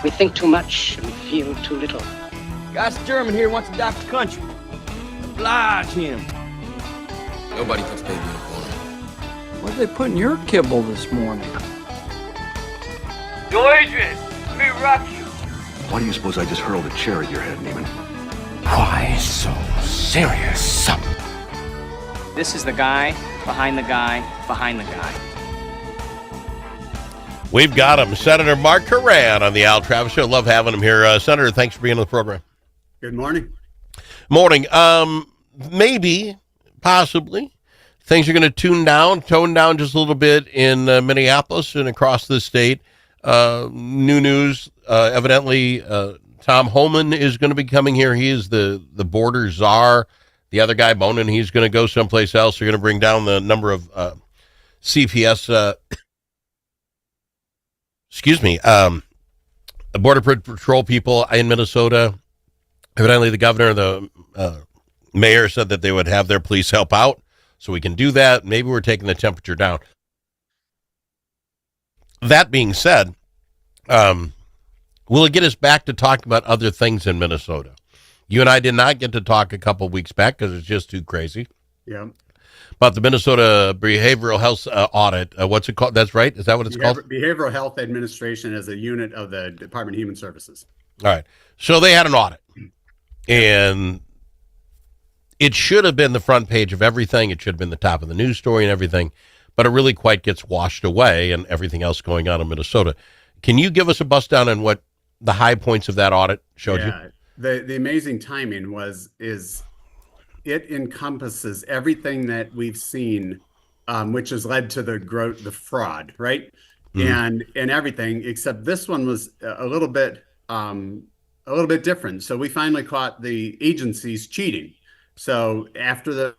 We think too much and feel too little. Gus German here wants to adopt the country. Oblige him. Nobody puts baby in a corner. What did they put in your kibble this morning? Yo, Adrian, let me rock you. Why do you suppose I just hurled a chair at your head, Neiman? Why so serious? This is the guy behind the guy behind the guy. We've got him, Senator Mark Koran on the Al Travis Show. Love having him here. Senator, thanks for being on the program. Good morning. Morning. Maybe, possibly, things are going to tone down just a little bit in Minneapolis and across the state. New news, evidently, Tom Homan is going to be coming here. He is the border czar. The other guy, Bonin, he's going to go someplace else. They're going to bring down the number of CPS Border Patrol people in Minnesota. Evidently, the governor, the mayor said that they would have their police help out, so we can do that. Maybe we're taking the temperature down. That being said, will it get us back to talking about other things in Minnesota? You and I did not get to talk a couple of weeks back because it's just too crazy. Yeah. About the Minnesota Behavioral Health Audit. What's it called? That's right? Is that what it's called? Behavioral Health Administration as a unit of the Department of Human Services. All right. So they had an audit. And it should have been the front page of everything. It should have been the top of the news story and everything. But it really quite gets washed away and everything else going on in Minnesota. Can you give us a bust down on what the high points of that audit showed you? The amazing timing is it encompasses everything that we've seen, which has led to the fraud, right? Mm-hmm. And everything, except this one was a little bit different. So we finally caught the agencies cheating. So after the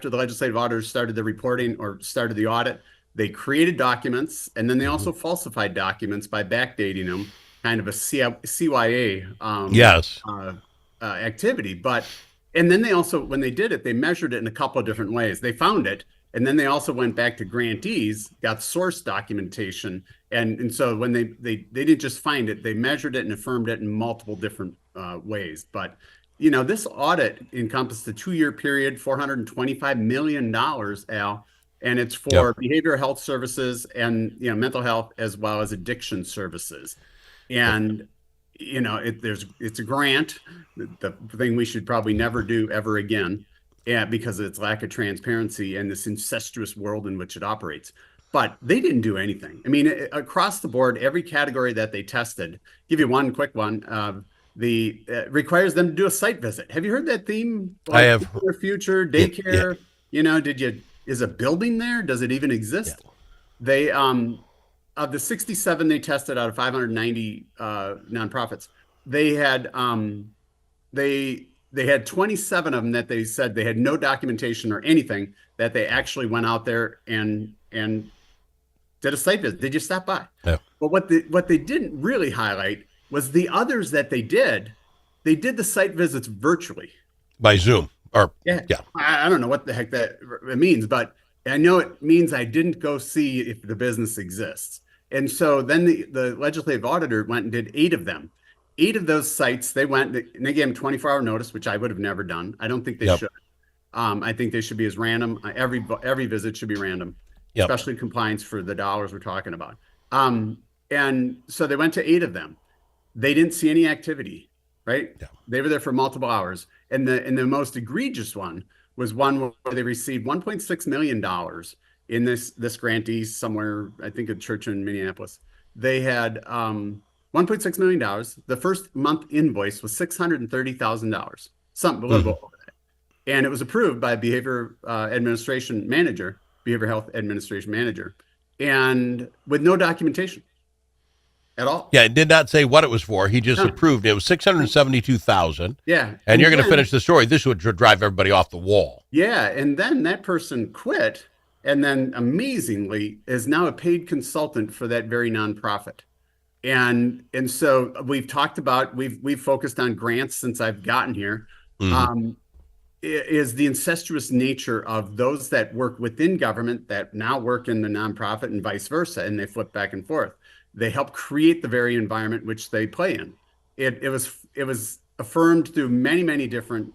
legislative auditors started the reporting or started the audit, they created documents, and then they also falsified documents by backdating them, kind of a CYA activity. And then they also, when they did it, they measured it in a couple of different ways. They found it, and then they also went back to grantees, got source documentation, and so when they didn't just find it, they measured it and affirmed it in multiple different ways. But you know, this audit encompassed a 2-year period, $425 million, Al, and it's for behavioral health services and mental health as well as addiction services. And it's a grant, the thing we should probably never do ever again, because of its lack of transparency and this incestuous world in which it operates. But they didn't do anything. I mean, across the board, every category that they tested, give you one quick one, requires them to do a site visit. Have you heard that theme? I have. Future daycare. Yeah. Is a building there? Does it even exist? Yeah. They of the 67 they tested out of 590 nonprofits, they had 27 of them that they said they had no documentation or anything, that they actually went out there and did a site visit. They just stopped by. Yeah. But what they didn't really highlight was the others that they did the site visits virtually. By Zoom. I don't know what the heck that means, but I know it means I didn't go see if the business exists. And so then the legislative auditor went and did 8 of them. 8 of those sites, they went and they gave them 24-hour notice, which I would have never done. I don't think they should. I think they should be as random. Every visit should be random, especially compliance for the dollars we're talking about. And so they went to 8 of them. They didn't see any activity, right? Yeah. They were there for multiple hours. And the most egregious one was one where they received $1.6 million in this grantee somewhere, I think a church in Minneapolis. They had $1.6 million. The first month invoice was $630,000, something a little bit over that. And it was approved by Behavioral Health Administration Manager, and with no documentation at all. Yeah, it did not say what it was for. He just approved it. It was $672,000. Yeah. And you're going to finish the story. This would drive everybody off the wall. Yeah, and then that person quit, and then amazingly is now a paid consultant for that very nonprofit. And so we've talked about, we've focused on grants since I've gotten here. Mm-hmm. Is the incestuous nature of those that work within government that now work in the nonprofit and vice versa, and they flip back and forth. They help create the very environment which they play in. It was affirmed through many different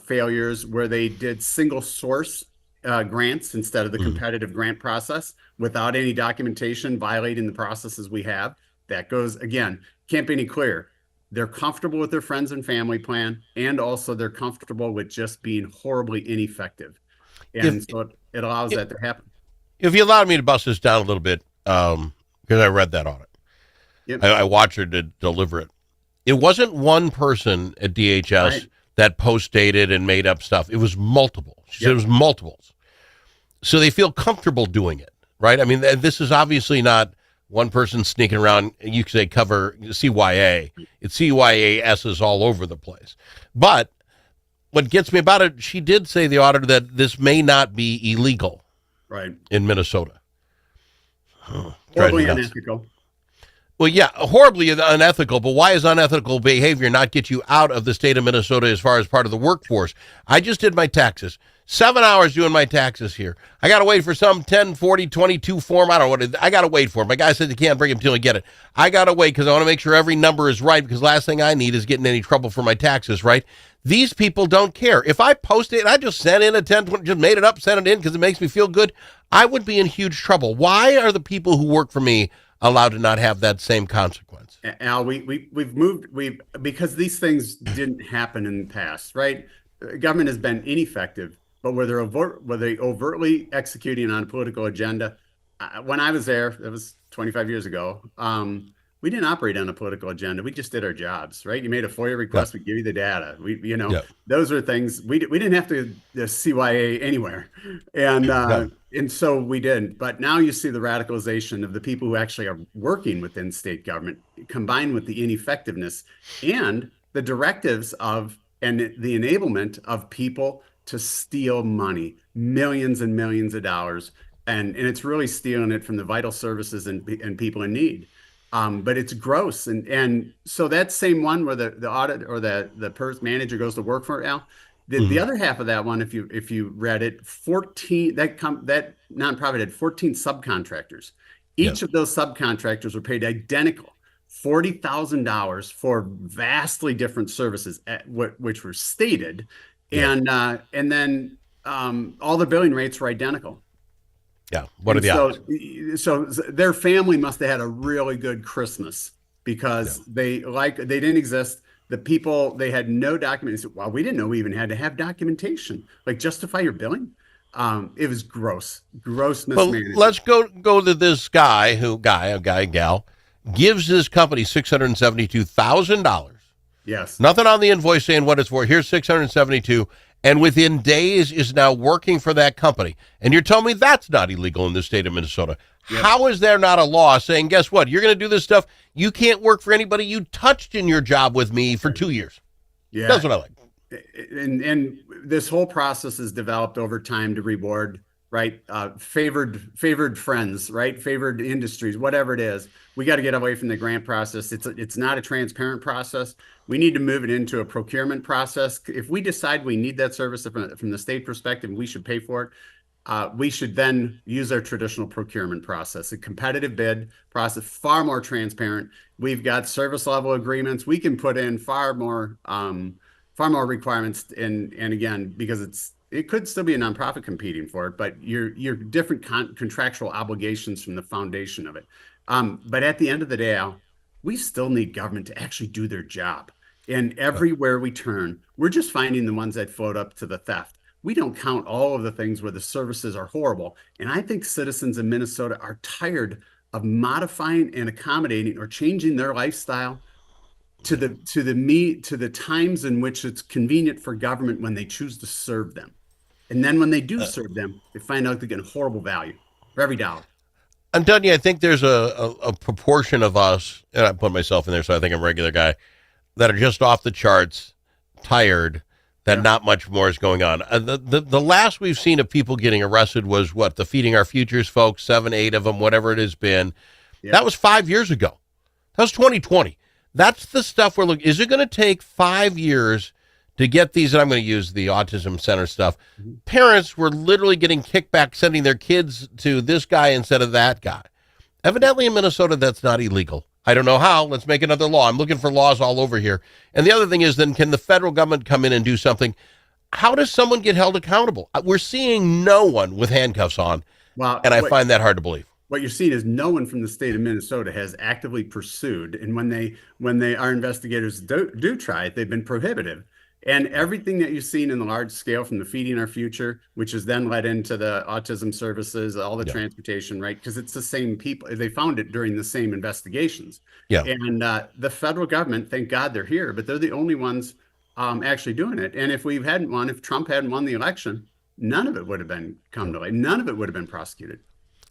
failures where they did single source grants instead of the competitive grant process without any documentation, violating the processes we have. That goes, again, can't be any clearer. They're comfortable with their friends and family plan, and also they're comfortable with just being horribly ineffective. And so it allows that to happen. If you allowed me to bust this down a little bit, because I read that audit. Yep. I watched her to deliver it. It wasn't one person at DHS that post-dated and made up stuff. It was multiple. She said it was multiples. So they feel comfortable doing it, right? I mean, this is obviously not one person sneaking around. You could say cover CYA. It's CYASs all over the place. But what gets me about it, she did say, the auditor, that this may not be illegal in Minnesota. Horribly unethical. Well, yeah, horribly unethical, but why is unethical behavior not get you out of the state of Minnesota as far as part of the workforce? I just did my taxes. 7 hours doing my taxes here. I got to wait for some 104022 form. I don't know what I got to wait for. My guy said you can't bring him until I get it. I got to wait because I want to make sure every number is right, because last thing I need is getting any trouble for my taxes, right? These people don't care. If I post it and I just sent in a 1020, just made it up, sent it in because it makes me feel good, I would be in huge trouble. Why are the people who work for me allowed to not have that same consequence? Al, we've moved because these things didn't happen in the past, right? Government has been ineffective, but were they overtly executing on a political agenda? When I was there, that was 25 years ago. We didn't operate on a political agenda. We just did our jobs, right? You made a FOIA request, we give you the data. Those are things we didn't have to the CYA anywhere, and so we didn't. But now you see the radicalization of the people who actually are working within state government, combined with the ineffectiveness and the directives and the enablement of people to steal money, millions and millions of dollars, and it's really stealing it from the vital services and people in need. But it's gross, and so that same one where the audit or the manager goes to work for Al, the other half of that one, if you read it, 14 that nonprofit had 14 subcontractors. Each of those subcontractors were paid identical $40,000 for vastly different services which were stated, and then all the billing rates were identical. Yeah. What are the odds? So their family must have had a really good Christmas because they didn't exist. The people, they had no documents. Well, we didn't know we even had to have documentation, like justify your billing. It was gross mismanagement. Well, let's go to this guy, gal, gives this company $672,000. Yes. Nothing on the invoice saying what it's for. Here's $672,000. And within days is now working for that company. And you're telling me that's not illegal in the state of Minnesota. Yep. How is there not a law saying, guess what, you're going to do this stuff, you can't work for anybody you touched in your job with me for 2 years? Yeah. That's what I like. And this whole process is developed over time to reward, right? Favored friends, right? Favored industries, whatever it is. We got to get away from the grant process. It's not a transparent process. We need to move it into a procurement process. If we decide we need that service from the state perspective, we should pay for it. We should then use our traditional procurement process, a competitive bid process, far more transparent. We've got service level agreements. We can put in far more requirements. And again, because it could still be a nonprofit competing for it, but you're different contractual obligations from the foundation of it. But at the end of the day, Al, we still need government to actually do their job. And everywhere we turn, we're just finding the ones that float up to the theft. We don't count all of the things where the services are horrible. And I think citizens in Minnesota are tired of modifying and accommodating or changing their lifestyle to the times in which it's convenient for government when they choose to serve them. And then when they do serve them, they find out they're getting horrible value for every dollar. I'm telling you, I think there's a proportion of us, and I put myself in there, so I think I'm a regular guy, that are just off the charts, tired, that not much more is going on. The last we've seen of people getting arrested was what, the Feeding Our Futures folks, 7, 8 of them, whatever it has been. Yeah. That was 5 years ago. That was 2020. That's the stuff we're looking. Is it going to take 5 years to get these? And I'm going to use the autism center stuff. Mm-hmm. Parents were literally getting kickback, sending their kids to this guy instead of that guy. Evidently in Minnesota, that's not illegal. I don't know how. Let's make another law. I'm looking for laws all over here. And the other thing is, then, can the federal government come in and do something? How does someone get held accountable? We're seeing no one with handcuffs on, and I find that hard to believe. What you're seeing is no one from the state of Minnesota has actively pursued, and when our investigators do try it, they've been prohibitive. And everything that you've seen in the large scale, from the Feeding Our Future, which has then led into the autism services, all the transportation, right? Because it's the same people. They found it during the same investigations. Yeah. And the federal government, thank God they're here, but they're the only ones actually doing it. And if Trump hadn't won the election, none of it would have come to light. None of it would have been prosecuted.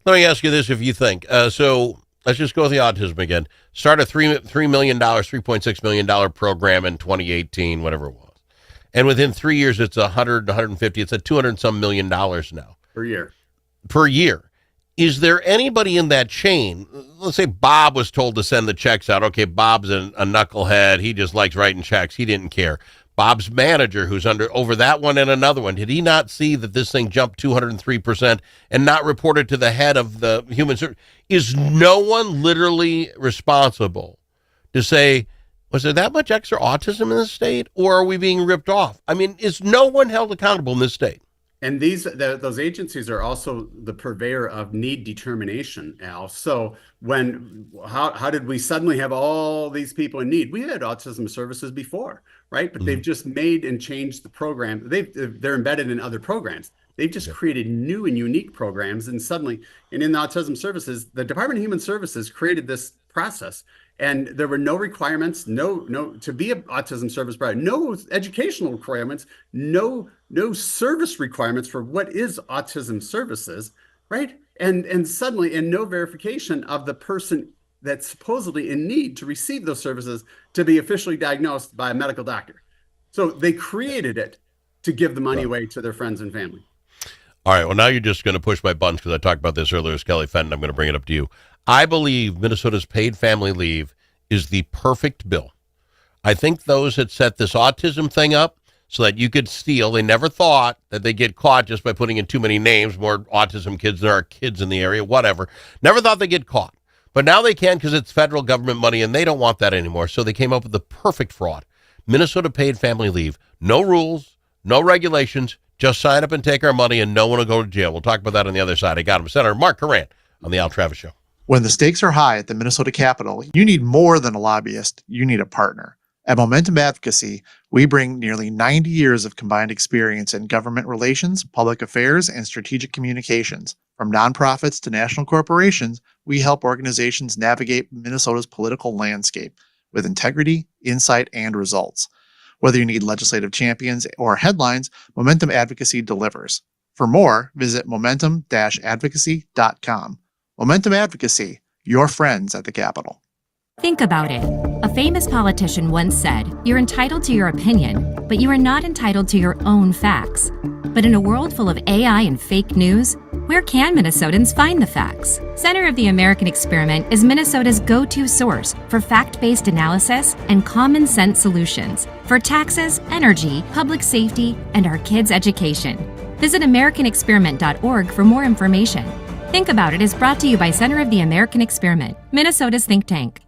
Let me ask you this, if you think. So let's just go with the autism again. Start a $3 million, $3.6 million program in 2018, whatever it was. And within 3 years, it's 100, 150. It's at 200 some million dollars now. Per year. Is there anybody in that chain? Let's say Bob was told to send the checks out. Okay, Bob's a knucklehead. He just likes writing checks. He didn't care. Bob's manager, who's over that one and another one, did he not see that this thing jumped 203% and not reported to the head of the human service? Is no one literally responsible to say, was there that much extra autism in this state, or are we being ripped off? I mean, is no one held accountable in this state? And those agencies are also the purveyor of need determination, Al. So how did we suddenly have all these people in need? We had autism services before, right? But they've just made and changed the program. They're embedded in other programs. They've just created new and unique programs, and in the autism services, the Department of Human Services created this process. And there were no requirements, no to be an autism service provider, no educational requirements, no service requirements for what is autism services, right? And suddenly, and no verification of the person that's supposedly in need to receive those services to be officially diagnosed by a medical doctor. So they created it to give the money away to their friends and family. All right, well, now you're just going to push my buttons because I talked about this earlier with Kelly Fenton. I'm going to bring it up to you. I believe Minnesota's paid family leave is the perfect bill. I think those that set this autism thing up so that you could steal, they never thought that they get caught just by putting in too many names, more autism kids than are kids in the area, whatever. Never thought they get caught. But now they can because it's federal government money, and they don't want that anymore. So they came up with the perfect fraud. Minnesota paid family leave. No rules, no regulations. Just sign up and take our money, and no one will go to jail. We'll talk about that on the other side. I got him. Senator Mark Koran on the Al Travis Show. When the stakes are high at the Minnesota Capitol, you need more than a lobbyist. You need a partner. At Momentum Advocacy, we bring nearly 90 years of combined experience in government relations, public affairs, and strategic communications. From nonprofits to national corporations, we help organizations navigate Minnesota's political landscape with integrity, insight, and results. Whether you need legislative champions or headlines, Momentum Advocacy delivers. For more, visit momentum-advocacy.com. Momentum Advocacy, your friends at the Capitol. Think about it. A famous politician once said, "You're entitled to your opinion, but you are not entitled to your own facts." But in a world full of AI and fake news, where can Minnesotans find the facts? Center of the American Experiment is Minnesota's go-to source for fact-based analysis and common sense solutions for taxes, energy, public safety, and our kids' education. Visit AmericanExperiment.org for more information. Think About It is brought to you by Center of the American Experiment, Minnesota's think tank.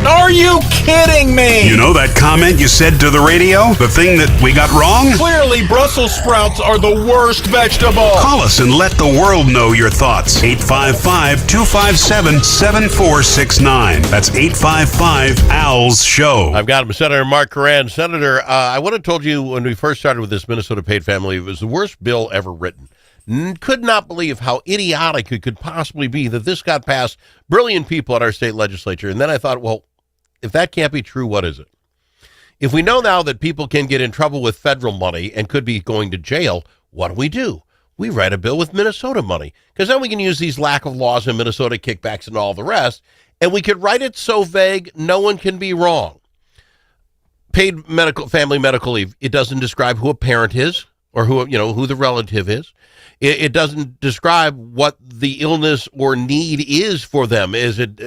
Are you kidding me? You know that comment you said to the radio? The thing that we got wrong? Clearly, Brussels sprouts are the worst vegetable. Call us and let the world know your thoughts. 855-257-7469. That's 855-ALS SHOW. I've got him, Senator Mark Koran. Senator, I would have told you when we first started with this Minnesota paid family, it was the worst bill ever written. Could not believe how idiotic it could possibly be that this got past brilliant people at our state legislature. And then I thought, well, if that can't be true, what is it? If we know now that people can get in trouble with federal money and could be going to jail, what do? We write a bill with Minnesota money, because then we can use these lack of laws in Minnesota, kickbacks and all the rest, and we could write it so vague no one can be wrong. Paid family medical leave, it doesn't describe who a parent is or who the relative is. It doesn't describe what the illness or need is for them. Is it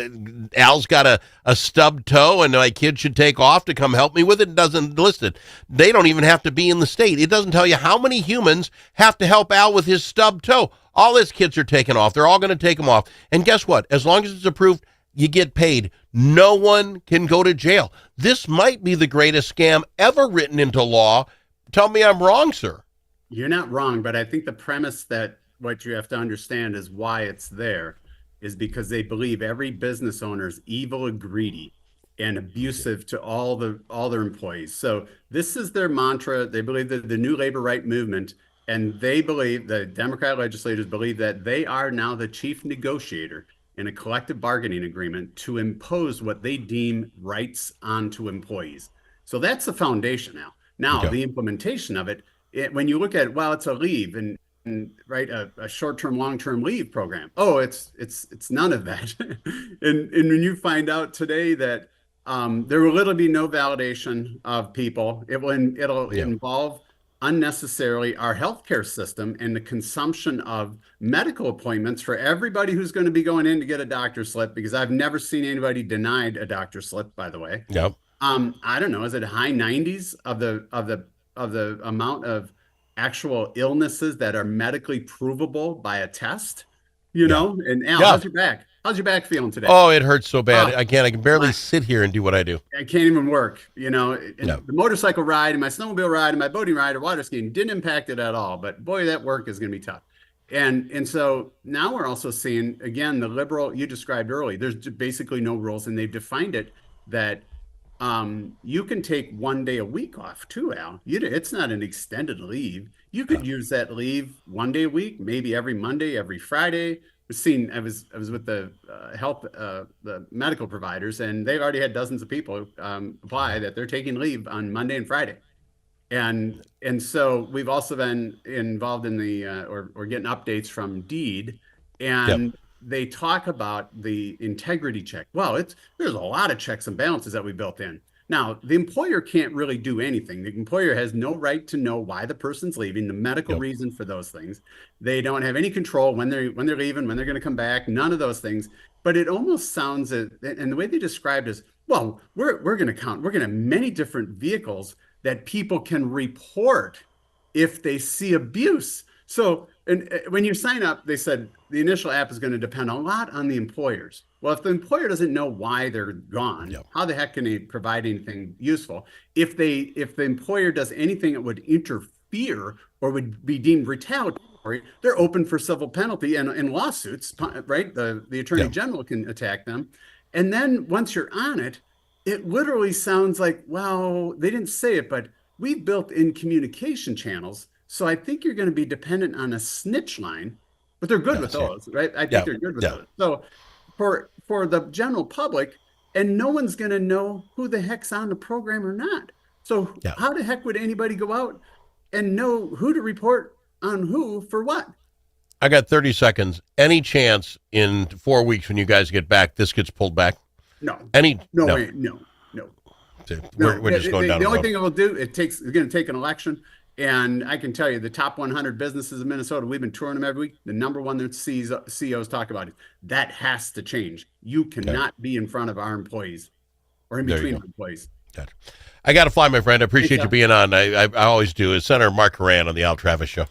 Al's got a stubbed toe and my kid should take off to come help me with it? It doesn't list it. They don't even have to be in the state. It doesn't tell you how many humans have to help Al with his stubbed toe. All his kids are taken off. They're all going to take them off. And guess what? As long as it's approved, you get paid. No one can go to jail. This might be the greatest scam ever written into law. Tell me I'm wrong, sir. You're not wrong, but I think the premise that what you have to understand is why it's there is because they believe every business owner is evil and greedy and abusive to all their employees. So this is their mantra. They believe that the new labor right movement, and they believe, the Democrat legislators believe, that they are now the chief negotiator in a collective bargaining agreement to impose what they deem rights onto employees. So that's the foundation now. Now, the implementation of it, when you look at, well, it's a leave and right, a short-term, long-term leave program. Oh, it's none of that. and when you find out today that there will literally be no validation of people, it'll involve unnecessarily our healthcare system and the consumption of medical appointments for everybody who's going to be going in to get a doctor's slip, because I've never seen anybody denied a doctor's slip, by the way. Yep. I don't know, is it high 90s of the amount of actual illnesses that are medically provable by a test, know? And Al, how's your back? How's your back feeling today? Oh, it hurts so bad. I can barely sit here and do what I do. I can't even work, The motorcycle ride and my snowmobile ride and my boating ride or water skiing didn't impact it at all. But boy, that work is going to be tough. And so now we're also seeing, again, the liberal you described earlier, there's basically no rules, and they've defined it that you can take 1 day a week off too, Al. It's not an extended leave. You could use that leave 1 day a week, maybe every Monday, every Friday. I was with the the medical providers, and they've already had dozens of people apply that they're taking leave on Monday and Friday. And so we've also been involved in the or getting updates from DEED, and they talk about the integrity check. Well, there's a lot of checks and balances that we built in. Now, the employer can't really do anything. The employer has no right to know why the person's leaving, the medical reason for those things. They don't have any control when they're leaving, when they're going to come back, none of those things. But it almost sounds, and the way they described is, well, we're going to have many different vehicles that people can report if they see abuse. So, and when you sign up, they said the initial app is going to depend a lot on the employers. Well, if the employer doesn't know why they're gone, how the heck can they provide anything useful? If the employer does anything that would interfere or would be deemed retaliatory, they're open for civil penalty and lawsuits, right? The attorney general can attack them. And then once you're on it, it literally sounds like, well, they didn't say it, but we've built in communication channels. So I think you're going to be dependent on a snitch line, but they're good with those, right? I think they're good with those. So for the general public, and no one's going to know who the heck's on the program or not. So how the heck would anybody go out and know who to report on who for what? I got 30 seconds. Any chance in 4 weeks when you guys get back, this gets pulled back? No. No. We're just going down the only thing it will do, it's going to take an election. And I can tell you, the top 100 businesses in Minnesota, we've been touring them every week. The number one that CEOs talk about it. That has to change. You cannot be in front of our employees or in between our employees. I got to fly, my friend. I appreciate you being on. I always do. It's Senator Mark Koran on the Al Travis Show.